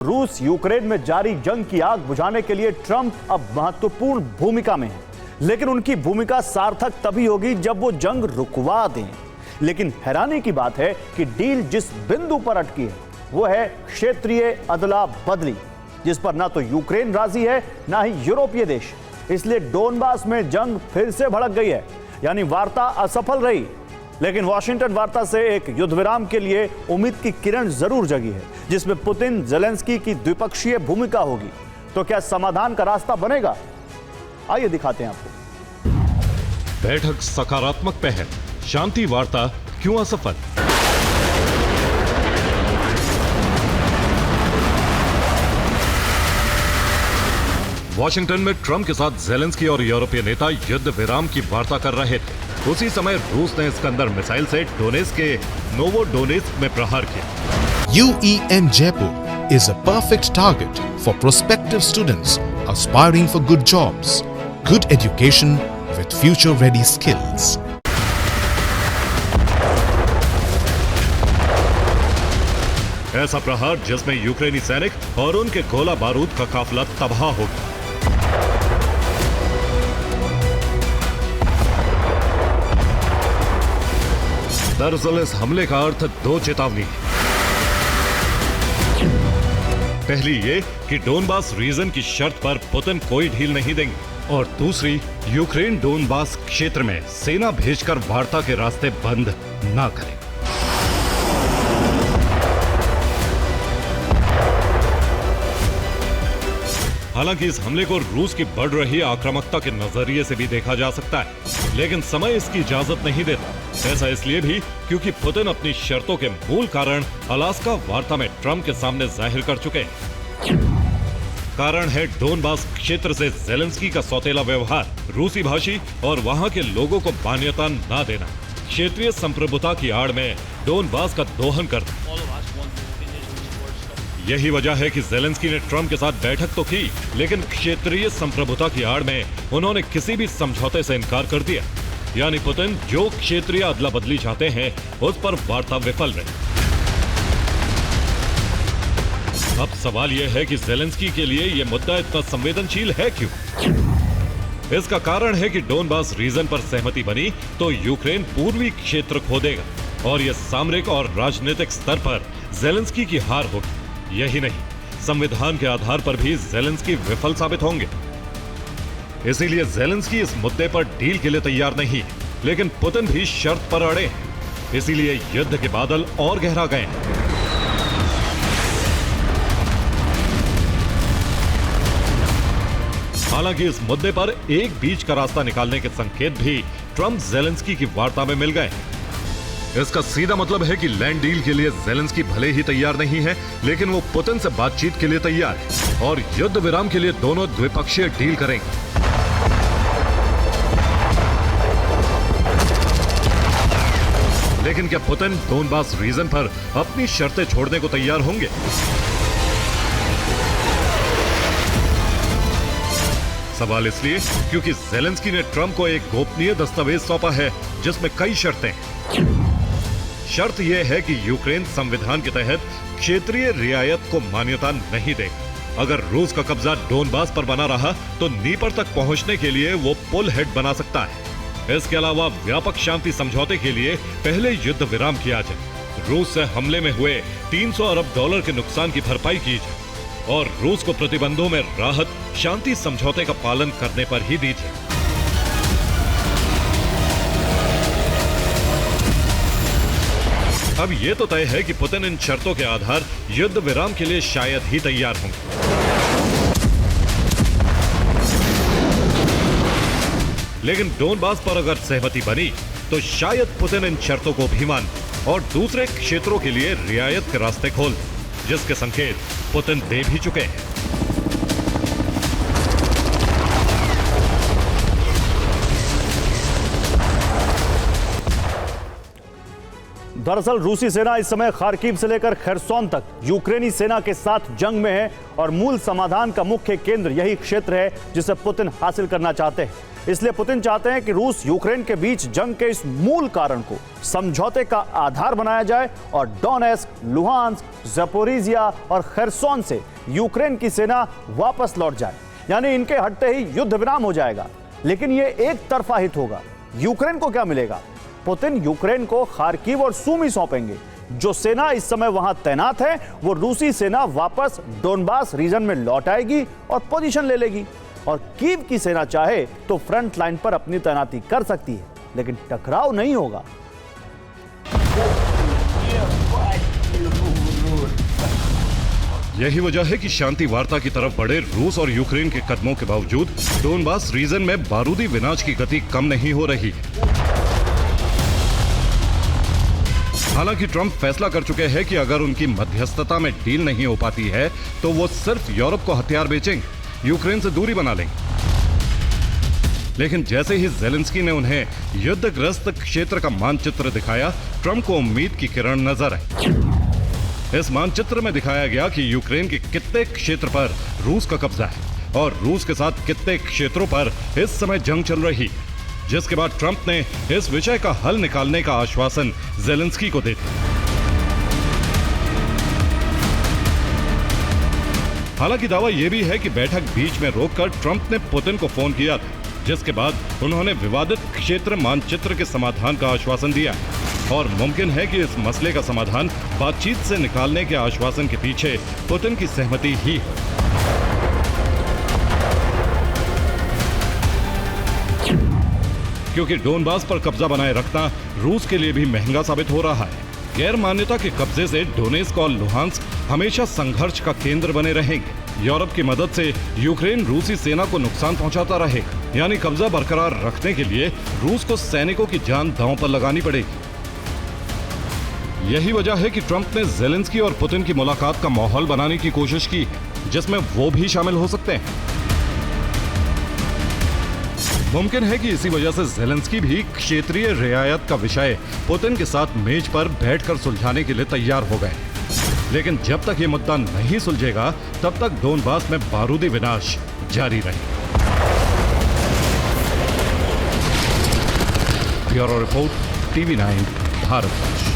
रूस यूक्रेन में जारी जंग की आग बुझाने के लिए ट्रंप अब महत्वपूर्ण भूमिका में है, लेकिन उनकी भूमिका सार्थक तभी होगी जब वो जंग रुकवा दें। लेकिन हैरानी की बात है कि डील जिस बिंदु पर अटकी है वो है क्षेत्रीय अदला बदली, जिस पर ना तो यूक्रेन राजी है ना ही यूरोपीय देश। इसलिए डोनबास में जंग फिर से भड़क गई है, यानी वार्ता असफल रही। लेकिन वॉशिंगटन वार्ता से एक युद्ध विराम के लिए उम्मीद की किरण जरूर जगी है, जिसमें पुतिन जेलेंस्की की द्विपक्षीय भूमिका होगी। तो क्या समाधान का रास्ता बनेगा? आइए दिखाते हैं आपको। बैठक सकारात्मक पहल, शांति वार्ता क्यों असफल? वॉशिंगटन में ट्रंप के साथ जेलेंस्की और यूरोपीय नेता युद्ध विराम की वार्ता कर रहे थे। उसी समय रूस ने स्कंदर मिसाइल से डोनेत्स्क के नोवोडोनेत्स्क में प्रहार किया। UEM Jaipur is a perfect target for prospective students aspiring for good jobs, good education with future-ready skills. ऐसा प्रहार जिसमें यूक्रेनी सैनिक और उनके गोला बारूद का काफिला तबाह हो गया। दरअसल इस हमले का अर्थ दो चेतावनी है। पहली ये कि डोनबास रीजन की शर्त पर पुतिन कोई ढील नहीं देंगे, और दूसरी यूक्रेन डोनबास क्षेत्र में सेना भेजकर वार्ता के रास्ते बंद ना करें। हालांकि इस हमले को रूस की बढ़ रही आक्रामकता के नजरिए से भी देखा जा सकता है, लेकिन समय इसकी इजाजत नहीं देता। ऐसा इसलिए भी क्योंकि पुतिन अपनी शर्तों के मूल कारण अलास्का वार्ता में ट्रंप के सामने जाहिर कर चुके हैं। कारण है डोनबास क्षेत्र से जेलेंस्की का सौतेला व्यवहार, रूसी भाषी और वहां के लोगों को मान्यता न देना, क्षेत्रीय संप्रभुता की आड़ में डोनबास का दोहन करना। यही वजह है कि जेलेंस्की ने ट्रंप के साथ बैठक तो की, लेकिन क्षेत्रीय संप्रभुता की आड़ में उन्होंने किसी भी समझौते से इनकार कर दिया। यानी पुतिन जो क्षेत्रीय अदला बदली चाहते हैं उस पर वार्ता विफल रही। अब सवाल यह है कि जेलेंस्की के लिए यह मुद्दा इतना संवेदनशील है क्यों? इसका कारण है कि डोनबास रीजन पर सहमति बनी तो यूक्रेन पूर्वी क्षेत्र खो देगा, और यह सामरिक और राजनीतिक स्तर पर जेलेंस्की की हार होगी। यही नहीं, संविधान के आधार पर भी जेलेंस्की विफल साबित होंगे। इसीलिए जेलेंस्की इस मुद्दे पर डील के लिए तैयार नहीं, लेकिन पुतिन भी शर्त पर अड़े हैं। इसीलिए युद्ध के बादल और गहरा गए हैं। हालांकि इस मुद्दे पर एक बीच का रास्ता निकालने के संकेत भी ट्रंप जेलेंस्की की वार्ता में मिल गए। इसका सीधा मतलब है कि लैंड डील के लिए जेलेंस्की भले ही तैयार नहीं है, लेकिन वो पुतिन से बातचीत के लिए तैयार है, और युद्ध विराम के लिए दोनों द्विपक्षीय डील करेंगे। लेकिन क्या पुतिन डोनबास रीजन पर अपनी शर्तें छोड़ने को तैयार होंगे? सवाल इसलिए क्योंकि जेलेंस्की ने ट्रंप को एक गोपनीय दस्तावेज सौंपा है जिसमें कई शर्तें हैं। शर्त यह है कि यूक्रेन संविधान के तहत क्षेत्रीय रियायत को मान्यता नहीं देगा। अगर रूस का कब्जा डोनबास पर बना रहा तो नीपर तक पहुंचने के लिए वो पुल हेड बना सकता है। इसके अलावा व्यापक शांति समझौते के लिए पहले युद्ध विराम किया जाए, रूस से हमले में हुए $300 अरब के नुकसान की भरपाई की जाए, और रूस को प्रतिबंधों में राहत शांति समझौते का पालन करने पर ही दी जाए। अब यह तो तय है कि पुतिन इन शर्तों के आधार युद्ध विराम के लिए शायद ही तैयार होंगे। लेकिन डोनबास पर अगर सहमति बनी तो शायद पुतिन इन शर्तों को भी मान और दूसरे क्षेत्रों के लिए रियायत के रास्ते खोल, जिसके संकेत पुतिन दे भी चुके हैं। दरअसल रूसी सेना इस समय खार्किव से लेकर खरसोन तक यूक्रेनी सेना के साथ जंग में है, और मूल समाधान का मुख्य केंद्र यही क्षेत्र है जिसे पुतिन हासिल करना चाहते हैं। इसलिए पुतिन चाहते हैं कि रूस यूक्रेन के बीच जंग के इस मूल कारण को समझौते का आधार बनाया जाए और डोनेस्क, लुहांस्क, ज़पोरिजिया और खरसोन से यूक्रेन की सेना वापस लौट जाए, यानी इनके हटते ही युद्ध विराम हो जाएगा। लेकिन यह एक तरफा हित होगा। यूक्रेन को क्या मिलेगा? पुतिन यूक्रेन को खार्किव और सूमी सौंपेंगे। जो सेना इस समय वहां तैनात है वो रूसी सेना वापस डोनबास रीजन में लौट आएगी और पोजीशन ले लेगी। और कीव की सेना चाहे तो फ्रंट लाइन पर अपनी तैनाती कर सकती है, लेकिन टकराव नहीं होगा। यही वजह है कि शांति वार्ता की तरफ बढ़े रूस और यूक्रेन के कदमों के बावजूद डोनबास रीजन में बारूदी विनाश की गति कम नहीं हो रही। हालांकि ट्रंप फैसला कर चुके हैं कि अगर उनकी मध्यस्थता में डील नहीं हो पाती है तो वो सिर्फ यूरोप को हथियार बेचेंगे, यूक्रेन से दूरी बना लेंगे। लेकिन जैसे ही ज़ेलेंस्की ने उन्हें युद्धग्रस्त क्षेत्र का मानचित्र दिखाया, ट्रंप को उम्मीद की किरण नजर आई। इस मानचित्र में दिखाया गया कि यूक्रेन के कितने क्षेत्र पर रूस का कब्जा है और रूस के साथ कितने क्षेत्रों पर इस समय जंग चल रही, जिसके बाद ट्रंप ने इस विषय का हल निकालने का आश्वासन ज़ेलेंस्की को दे दिया। हालांकि दावा यह भी है कि बैठक बीच में रोककर ट्रंप ने पुतिन को फोन किया, जिसके बाद उन्होंने विवादित क्षेत्र मानचित्र के समाधान का आश्वासन दिया और मुमकिन है कि इस मसले का समाधान बातचीत से निकालने के आश्वासन के पीछे पुतिन की सहमति ही है। क्योंकि डोनबास पर कब्जा बनाए रखना रूस के लिए भी महंगा साबित हो रहा है। गैर मान्यता के कब्जे से डोनेस्क और लुहांस्क हमेशा संघर्ष का केंद्र बने रहेंगे। यूरोप की मदद से यूक्रेन रूसी सेना को नुकसान पहुंचाता रहेगा, यानी कब्जा बरकरार रखने के लिए रूस को सैनिकों की जान दांव पर लगानी पड़ेगी। यही वजह है कि ट्रंप ने ज़ेलेंस्की और पुतिन की मुलाकात का माहौल बनाने की कोशिश की, जिसमें वो भी शामिल हो सकते हैं। मुमकिन है कि इसी वजह से ज़ेलेंस्की भी क्षेत्रीय रियायत का विषय पुतिन के साथ मेज पर बैठकर सुलझाने के लिए तैयार हो गए। लेकिन जब तक ये मुद्दा नहीं सुलझेगा तब तक डोनबास में बारूदी विनाश जारी रहेगा। Bureau report, TV9 Bharat.